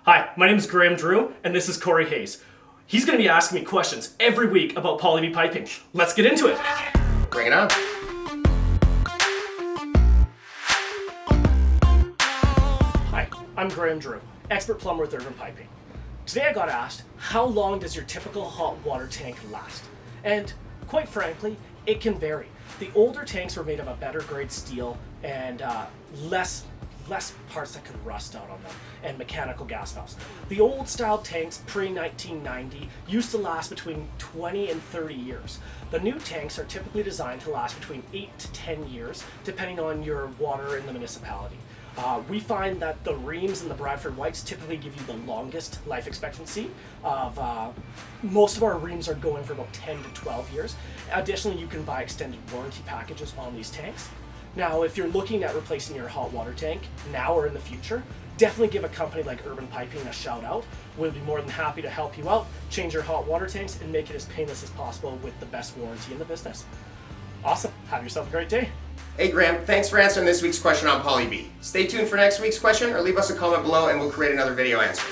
Hi, my name is Graham Drew, and this is Corey Hayes. He's going to be asking me questions every week about Poly B piping. Let's get into it. Bring it on. Hi, I'm Graham Drew, expert plumber with Rheem Piping. Today I got asked, how long does your typical hot water tank last? And quite frankly, it can vary. The older tanks were made of a better grade steel and less parts that could rust out on them, and mechanical gas valves. The old style tanks pre-1990 used to last between 20 and 30 years. The new tanks are typically designed to last between 8 to 10 years, depending on your water in the municipality. We find that the Rheems and the Bradford Whites typically give you the longest life expectancy of, most of our Rheems are going for about 10 to 12 years. Additionally, you can buy extended warranty packages on these tanks. Now, if you're looking at replacing your hot water tank now or in the future, definitely give a company like Rheem Piping a shout out. We'll be more than happy to help you out, change your hot water tanks, and make it as painless as possible with the best warranty in the business. Awesome. Have yourself a great day. Hey Graham, thanks for answering this week's question on Poly B. Stay tuned for next week's question or leave us a comment below and we'll create another video answer.